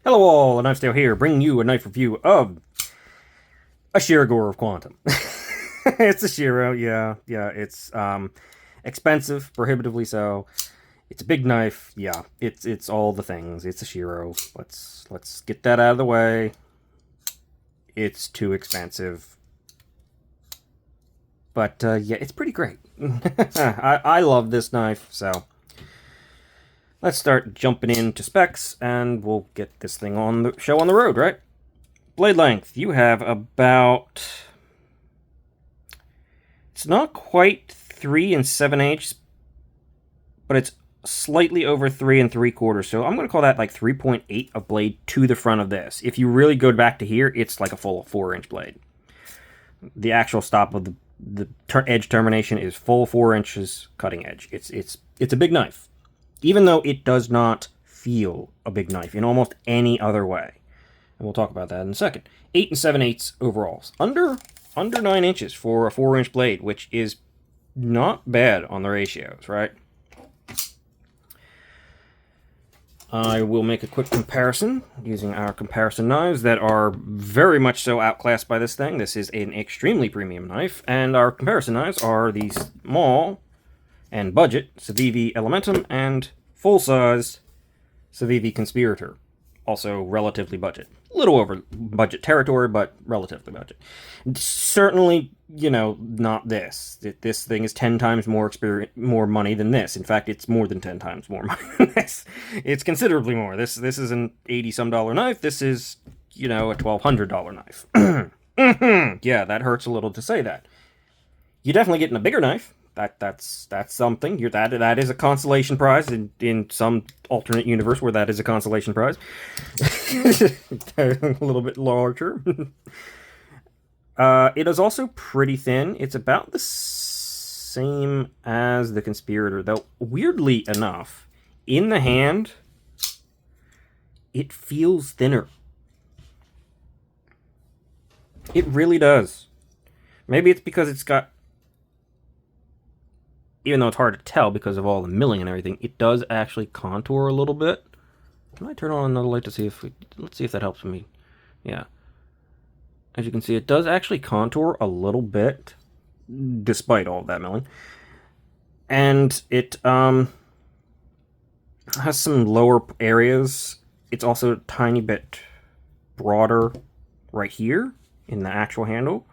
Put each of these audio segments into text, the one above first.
Hello all, and I'm still here, bringing you a knife review of a Shirogorov Quantum. It's a Shiro, yeah, it's expensive, prohibitively so. It's a big knife, yeah, it's all the things. It's a Shiro. Let's get that out of the way. It's too expensive. But yeah, it's pretty great. I love this knife, so let's start jumping into specs, and we'll get this thing on the show on the road, right? Blade length, you have about... It's not quite 3 7/8, but it's slightly over 3 3/4. So I'm going to call that like 3.8 of blade to the front of this. If you really go back to here, it's like a full 4-inch blade. The actual stop of the edge termination is full 4 inches cutting edge. It's a big knife, even though it does not feel a big knife in almost any other way. And we'll talk about that in a second. 8 7/8 overalls. Under 9 inches for a 4-inch blade, which is not bad on the ratios, right? I will make a quick comparison using our comparison knives that are very much so outclassed by this thing. This is an extremely premium knife, and our comparison knives are the small and budget Civivi Elementum and full-size Civivi Conspirator, also relatively budget. A little over budget territory, but relatively budget. Certainly, you know, not this. This thing is 10 times more money than this. In fact, it's more than 10 times more money than this. It's considerably more. This is an $80-some knife. This is, you know, a $1,200 knife. Yeah, that hurts a little to say that. You're definitely getting a bigger knife. That's something. That is a consolation prize in some alternate universe where that is a consolation prize. A little bit larger. It is also pretty thin. It's about the same as the Conspirator, though weirdly enough, in the hand, it feels thinner. It really does. Maybe it's because it's got, even though it's hard to tell because of all the milling and everything, it does actually contour a little bit. Can I turn on another light to see if let's see if that helps me. Yeah. As you can see, it does actually contour a little bit, despite all of that milling. And it has some lower areas. It's also a tiny bit broader right here in the actual handle.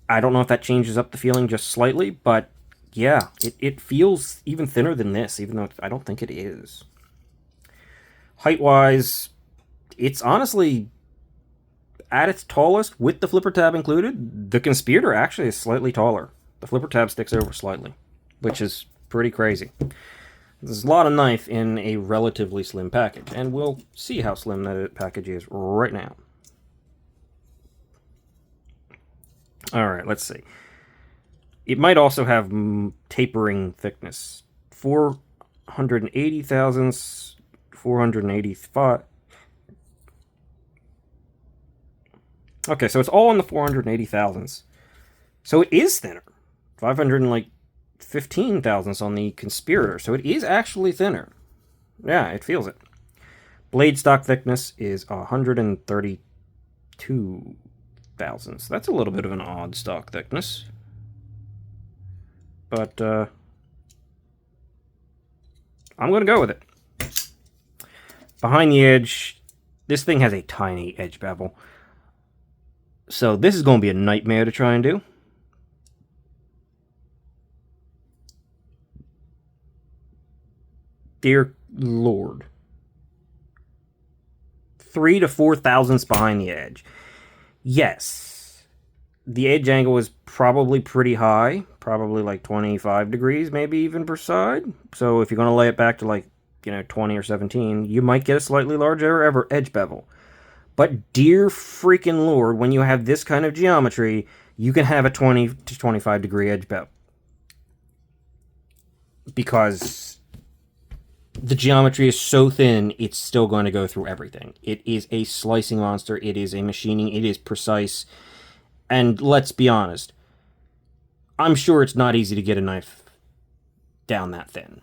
I don't know if that changes up the feeling just slightly, but yeah, it feels even thinner than this, even though I don't think it is. Height-wise, it's honestly, at its tallest, with the flipper tab included, the Conspirator actually is slightly taller. The flipper tab sticks over slightly, which is pretty crazy. There's a lot of knife in a relatively slim package, and we'll see how slim that package is right now. Alright, let's see. It might also have tapering thickness. 480 thousandths, 485. Okay, so it's all in the 480 thousandths. So it is thinner. 515 thousandths on the Conspirator. So it is actually thinner. Yeah, it feels it. Blade stock thickness is 132 thousandths. That's a little bit of an odd stock thickness. But I'm going to go with it. Behind the edge, this thing has a tiny edge bevel. So this is going to be a nightmare to try and do. Dear Lord. 3 to 4 thousandths behind the edge. Yes, the edge angle is probably pretty high, probably like 25 degrees, maybe even per side. So if you're going to lay it back to like, you know, 20 or 17, you might get a slightly larger edge bevel. But dear freaking Lord, when you have this kind of geometry, you can have a 20 to 25 degree edge bevel. Because the geometry is so thin, it's still going to go through everything. It is a slicing monster. It is a machining. It is precise. And let's be honest, I'm sure it's not easy to get a knife down that thin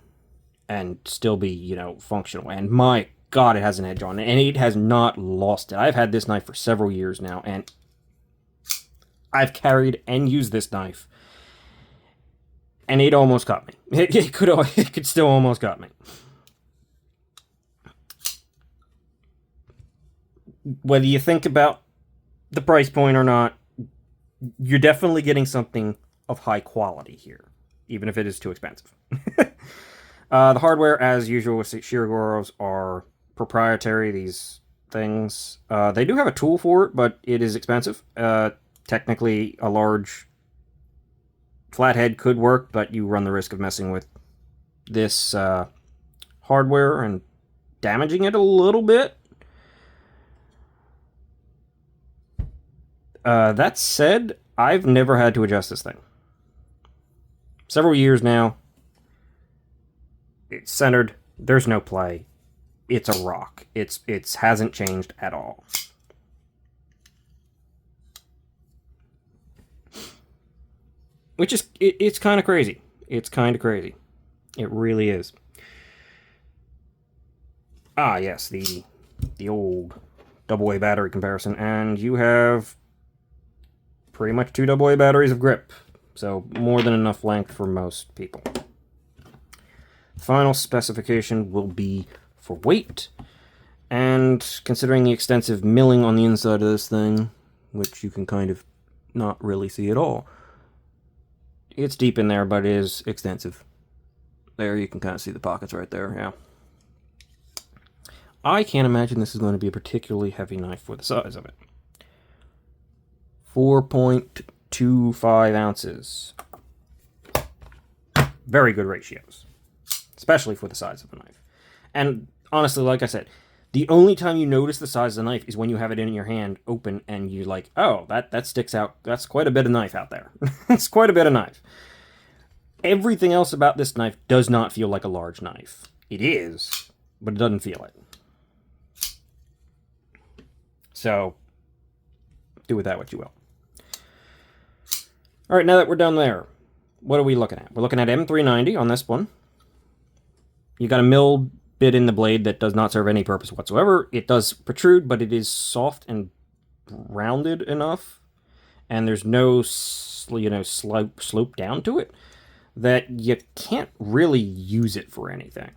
and still be, you know, functional. And my God, it has an edge on it, and it has not lost it. I've had this knife for several years now, and I've carried and used this knife, and it almost got me. It could still almost got me. Whether you think about the price point or not, you're definitely getting something of high quality here, even if it is too expensive. The hardware, as usual with Shirogorovs, are proprietary, these things. They do have a tool for it, but it is expensive. Technically, a large flathead could work, but you run the risk of messing with this hardware and damaging it a little bit. That said, I've never had to adjust this thing. Several years now. It's centered. There's no play. It's a rock. It hasn't changed at all. Which is, it's kind of crazy. It's kind of crazy. It really is. Ah, yes, the old AA battery comparison. And you have pretty much 2 AA batteries of grip. So more than enough length for most people. Final specification will be for weight. And considering the extensive milling on the inside of this thing, which you can kind of not really see at all, it's deep in there, but it is extensive. There, you can kind of see the pockets right there, yeah. I can't imagine this is going to be a particularly heavy knife for the size of it. 4.25 ounces. Very good ratios, especially for the size of the knife. And honestly, like I said, the only time you notice the size of the knife is when you have it in your hand open and you're like, oh, that sticks out. That's quite a bit of knife out there. It's quite a bit of knife. Everything else about this knife does not feel like a large knife. It is, but it doesn't feel it. So, do with that what you will. All right, now that we're done there, what are we looking at? We're looking at M390 on this one. You got a milled bit in the blade that does not serve any purpose whatsoever. It does protrude, but it is soft and rounded enough, and there's no slope down to it, that you can't really use it for anything.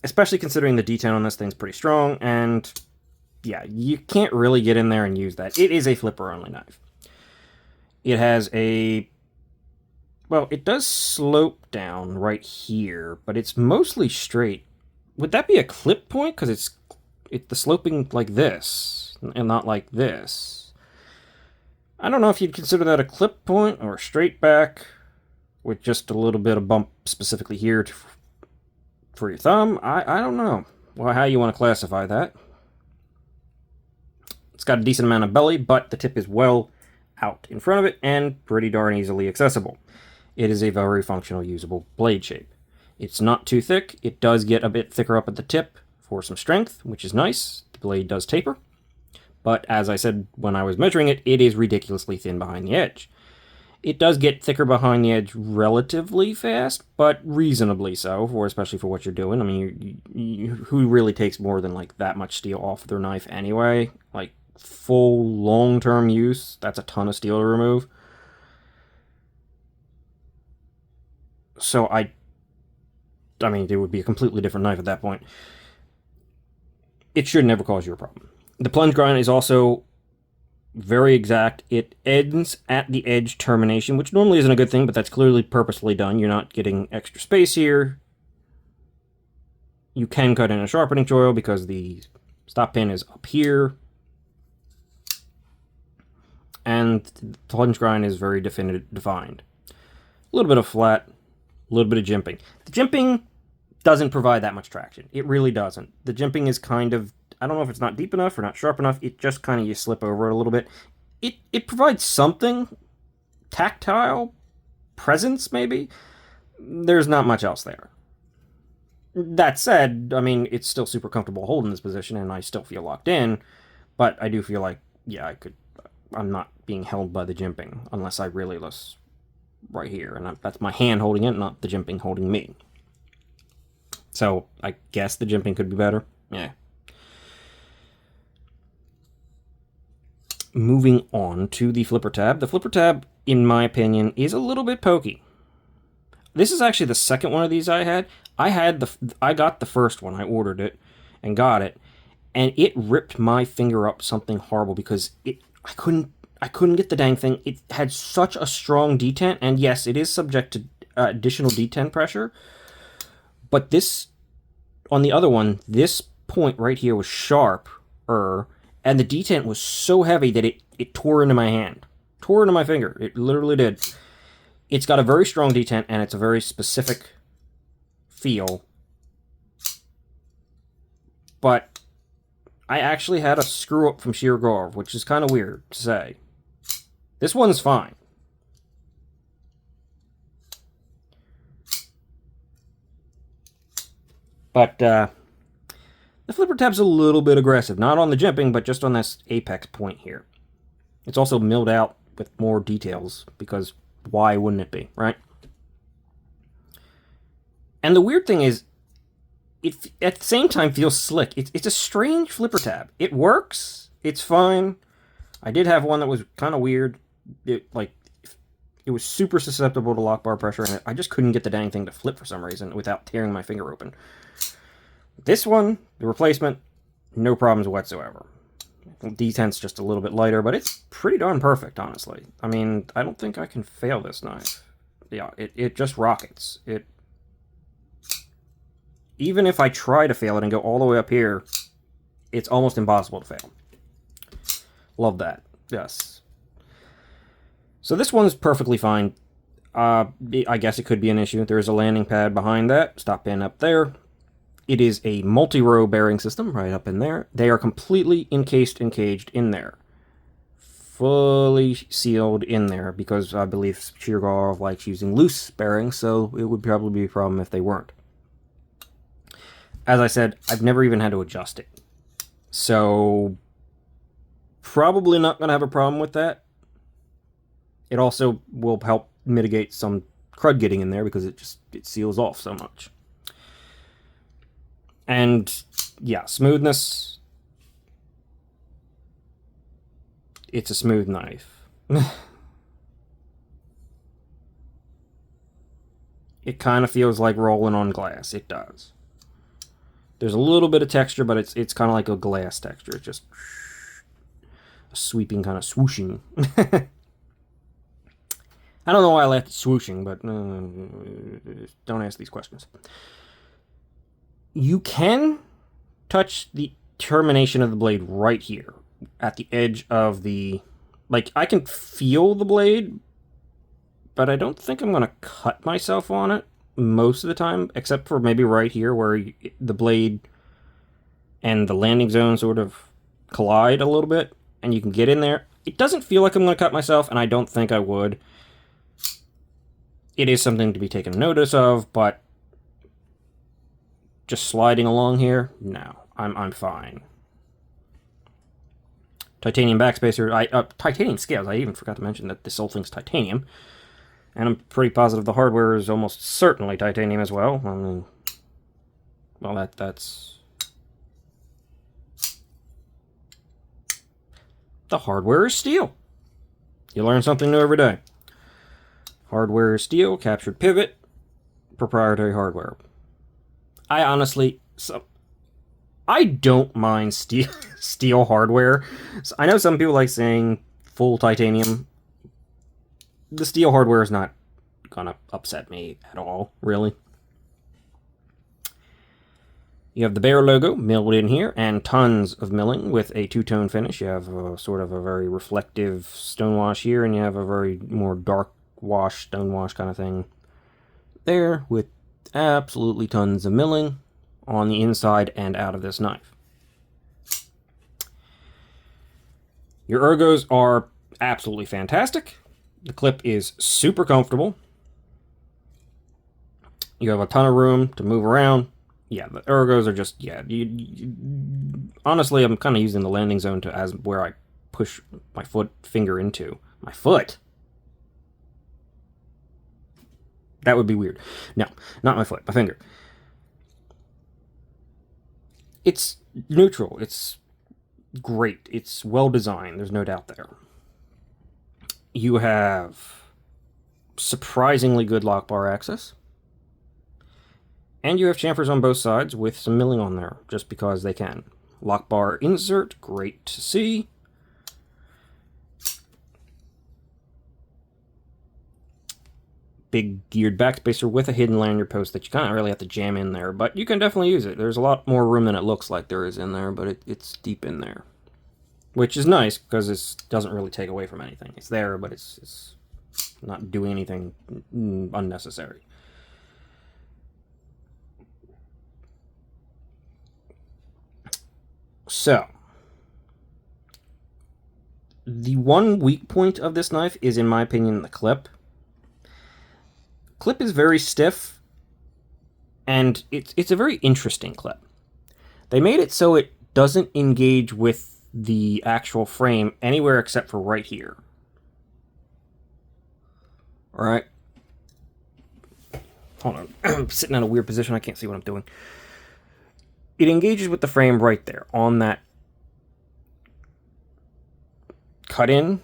Especially considering the detent on this thing's pretty strong, and yeah, you can't really get in there and use that. It is a flipper-only knife. It has a... well, it does slope down right here, but it's mostly straight. Would that be a clip point? Because it's the sloping like this, and not like this. I don't know if you'd consider that a clip point or a straight back, with just a little bit of bump specifically here for your thumb. I don't know how you want to classify that. It's got a decent amount of belly, but the tip is well out in front of it and pretty darn easily accessible. It is a very functional, usable blade shape. It's not too thick. It does get a bit thicker up at the tip for some strength, which is nice. The blade does taper. But as I said when I was measuring it, it is ridiculously thin behind the edge. It does get thicker behind the edge relatively fast, but reasonably so, especially for what you're doing. I mean, who really takes more than like that much steel off their knife anyway? Like full long-term use, that's a ton of steel to remove. So I mean, it would be a completely different knife at that point. It should never cause you a problem. The plunge grind is also very exact. It ends at the edge termination, which normally isn't a good thing, but that's clearly purposefully done. You're not getting extra space here. You can cut in a sharpening choil because the stop pin is up here. And the plunge grind is very defined. A little bit of flat, a little bit of jimping. The jimping doesn't provide that much traction. It really doesn't. The jimping is kind of, I don't know if it's not deep enough or not sharp enough. It just kind of, you slip over it a little bit. It provides something, tactile presence maybe. There's not much else there. That said, I mean, it's still super comfortable holding this position and I still feel locked in, but I do feel like, yeah, I'm not being held by the jimping unless I really right here, and that's my hand holding it, not the jimping holding me. So I guess the jimping could be better. Yeah. Moving on to the flipper tab. The flipper tab, in my opinion, is a little bit pokey. This is actually the second one of these I had. I got the first one. I ordered it and got it, and it ripped my finger up something horrible because I couldn't get the dang thing. It had such a strong detent, and yes, it is subject to additional detent pressure. But this, on the other one, this point right here was sharper, and the detent was so heavy that it tore into my hand. Tore into my finger. It literally did. It's got a very strong detent, and it's a very specific feel. But I actually had a screw-up from Shirogorov, which is kind of weird to say. This one's fine. But the flipper tab's a little bit aggressive. Not on the jimping, but just on this apex point here. It's also milled out with more details, because why wouldn't it be, right? And the weird thing is, it at the same time feels slick. It's a strange flipper tab. It works. It's fine. I did have one that was kind of weird. It was super susceptible to lock bar pressure, and I just couldn't get the dang thing to flip for some reason without tearing my finger open. This one, the replacement, no problems whatsoever. Detent's just a little bit lighter, but it's pretty darn perfect, honestly. I mean, I don't think I can fail this knife. Yeah, it just rockets. Even if I try to fail it and go all the way up here, it's almost impossible to fail. Love that. Yes. So this one's perfectly fine. I guess it could be an issue. There's a landing pad behind that. Stop pin up there. It is a multi-row bearing system right up in there. They are completely encased and caged in there. Fully sealed in there, because I believe Shirogorov likes using loose bearings, so it would probably be a problem if they weren't. As I said, I've never even had to adjust it. So, probably not going to have a problem with that. It also will help mitigate some crud getting in there, because it seals off so much. And, yeah, smoothness. It's a smooth knife. It kind of feels like rolling on glass. It does. There's a little bit of texture, but it's kind of like a glass texture. It's just a sweeping kind of swooshing. I don't know why I left it swooshing, but don't ask these questions. You can touch the termination of the blade right here at the edge of the... Like, I can feel the blade, but I don't think I'm going to cut myself on it most of the time, except for maybe right here where the blade and the landing zone sort of collide a little bit, and you can get in there. It doesn't feel like I'm going to cut myself, and I don't think I would. It is something to be taken notice of, but just sliding along here, no, I'm fine. Titanium backspacer, titanium scales. I even forgot to mention that this whole thing's titanium, and I'm pretty positive the hardware is almost certainly titanium as well. I mean, well, that's the hardware is steel. You learn something new every day. Hardware is steel, captured pivot, proprietary hardware. I honestly, I don't mind steel hardware. So I know some people like saying full titanium. The steel hardware is not gonna upset me at all, really. You have the Bear logo milled in here, and tons of milling with a two-tone finish. You have sort of a very reflective stonewash here, and you have a very more dark wash, stonewash kind of thing there, with absolutely tons of milling on the inside and out of this knife. Your ergos are absolutely fantastic. The clip is super comfortable. You have a ton of room to move around. Yeah, the ergos are just, yeah. Honestly, I'm kind of using the landing zone as where I push my finger into. My foot? That would be weird. No, not my foot, my finger. It's neutral. It's great. It's well designed. There's no doubt there. You have surprisingly good lock bar access. And you have chamfers on both sides with some milling on there, just because they can. Lock bar insert, great to see. Big geared backspacer with a hidden lanyard post that you kind of really have to jam in there, but you can definitely use it. There's a lot more room than it looks like there is in there, but it's deep in there. Which is nice, because it doesn't really take away from anything. It's there, but it's not doing anything unnecessary. So, the one weak point of this knife is, in my opinion, the clip. Clip is very stiff, and it's a very interesting clip. They made it so it doesn't engage with the actual frame anywhere except for right here. Alright. Hold on. I'm sitting in a weird position. I can't see what I'm doing. It engages with the frame right there, on that cut in,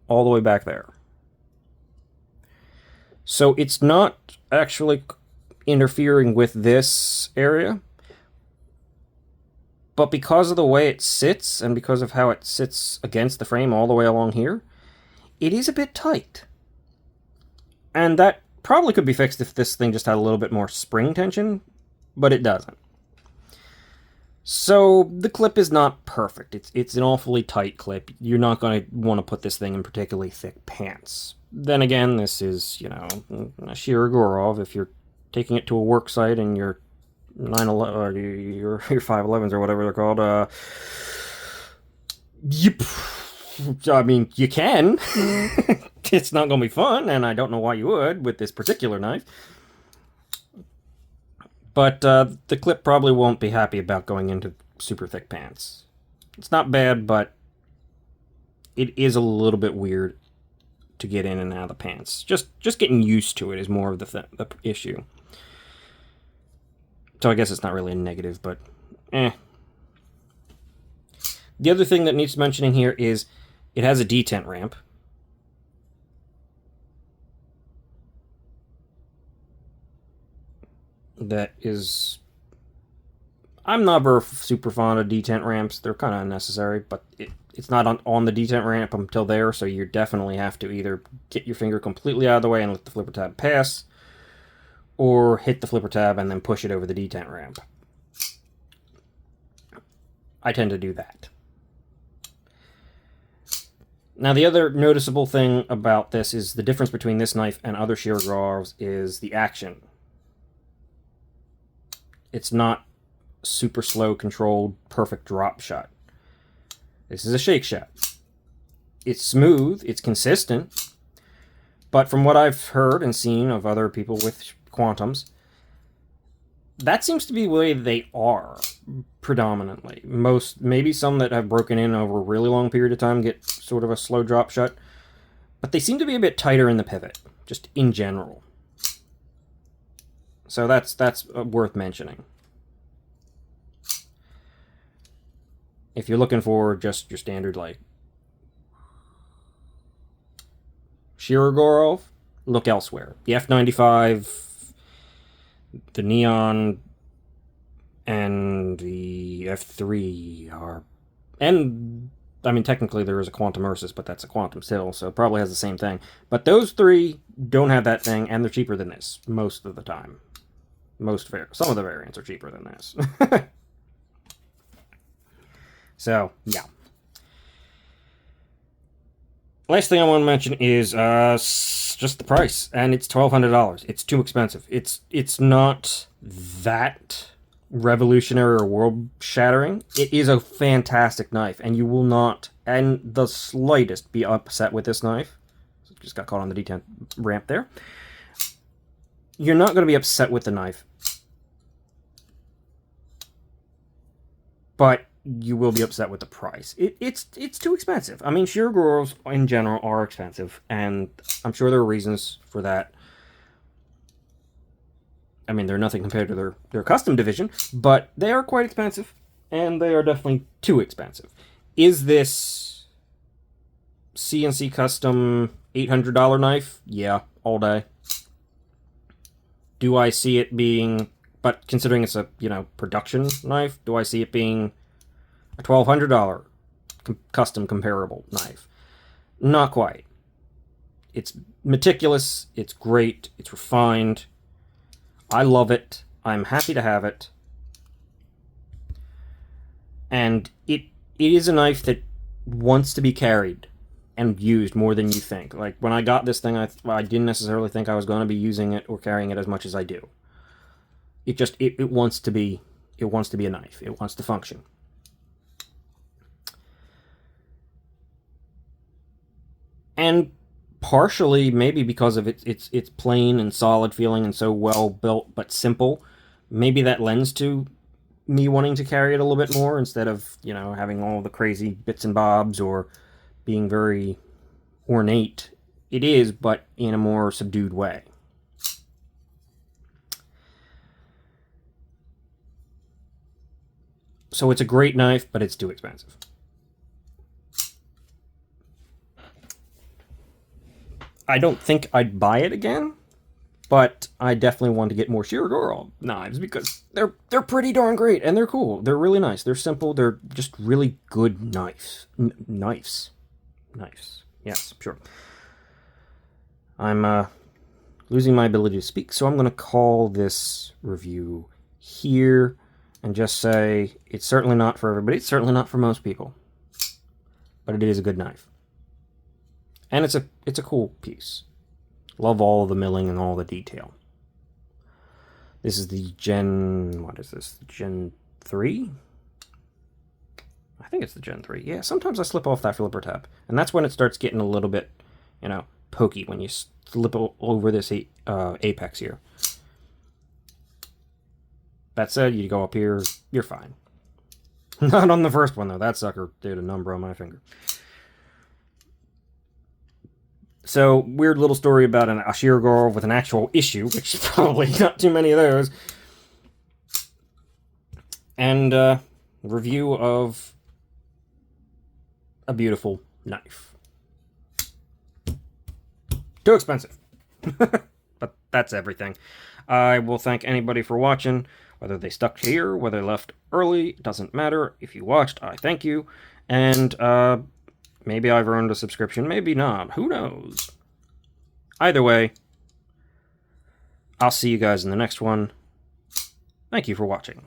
all the way back there. So it's not actually interfering with this area, but because of the way it sits, and because of how it sits against the frame all the way along here, it is a bit tight. And that probably could be fixed if this thing just had a little bit more spring tension, but it doesn't. So the clip is not perfect. It's an awfully tight clip. You're not going to want to put this thing in particularly thick pants. Then again, this is, a Shirogorov. If you're taking it to a work site and your 911 or your 511s or whatever they're called, you can. It's not going to be fun, and I don't know why you would with this particular knife. But the clip probably won't be happy about going into super thick pants. It's not bad, but it is a little bit weird to get in and out of the pants. Just getting used to it is more of the issue. So I guess it's not really a negative, but eh. The other thing that needs mentioning here is it has a detent ramp. That is... I'm not super fond of detent ramps. They're kind of unnecessary, but it's not on the detent ramp until there, so you definitely have to either get your finger completely out of the way and let the flipper tab pass, or hit the flipper tab and then push it over the detent ramp. I tend to do that. Now, the other noticeable thing about this is the difference between this knife and other Shirogorovs is the action. It's not super slow, controlled, perfect drop shot. This is a shake shot. It's smooth, it's consistent, but from what I've heard and seen of other people with Quantums, that seems to be the way they are, predominantly. Maybe some that have broken in over a really long period of time get sort of a slow drop shot, but they seem to be a bit tighter in the pivot, just in general. So that's worth mentioning. If you're looking for just your standard, like, Shirogorov, look elsewhere. The F95, the Neon, and the F3 are... And, I mean, technically there is a Quantum Ursus, but that's a Quantum still, so it probably has the same thing. But those three don't have that thing, and they're cheaper than this, most of the time. Some of the variants are cheaper than this. So, yeah. Last thing I want to mention is just the price, and it's $1,200. It's too expensive. It's not that revolutionary or world-shattering. It is a fantastic knife, and you will not, in the slightest, be upset with this knife. Just got caught on the detent ramp there. You're not going to be upset with the knife, but you will be upset with the price. It's too expensive. I mean, Shirogorovs in general are expensive, and I'm sure there are reasons for that. I mean, they're nothing compared to their custom division, but they are quite expensive, and they are definitely too expensive. Is this CNC custom $800 knife? Yeah, all day. Do I see it being, but considering it's a, production knife, do I see it being a $1,200 custom comparable knife? Not quite. It's meticulous, it's great, it's refined. I love it. I'm happy to have it. And it is a knife that wants to be carried and used more than you think. Like, when I got this thing, I didn't necessarily think I was going to be using it or carrying it as much as I do. It wants to be a knife. It wants to function. And partially, maybe because of its plain and solid feeling and so well built but simple, maybe that lends to me wanting to carry it a little bit more instead of, having all the crazy bits and bobs or being very ornate. It is, but in a more subdued way. So it's a great knife, but it's too expensive. I don't think I'd buy it again, but I definitely want to get more Shirogorov knives because they're pretty darn great, and they're cool. They're really nice. They're simple. They're just really good knives. Knives. Yes, sure. I'm losing my ability to speak, so I'm going to call this review here and just say it's certainly not for everybody. It's certainly not for most people, but it is a good knife, and it's a cool piece. Love all the milling and all the detail. This is the what is this? Gen 3? I think it's the Gen 3. Yeah, sometimes I slip off that flipper tab. And that's when it starts getting a little bit, pokey, when you slip over this apex here. That said, you go up here, you're fine. Not on the first one, though. That sucker did a number on my finger. So, weird little story about a Shirogorov with an actual issue, which is probably not too many of those. And review of a beautiful knife. Too expensive. But that's everything. I will thank anybody for watching, whether they stuck here, whether they left early, doesn't matter. If you watched, I thank you. And maybe I've earned a subscription, maybe not. Who knows? Either way, I'll see you guys in the next one. Thank you for watching.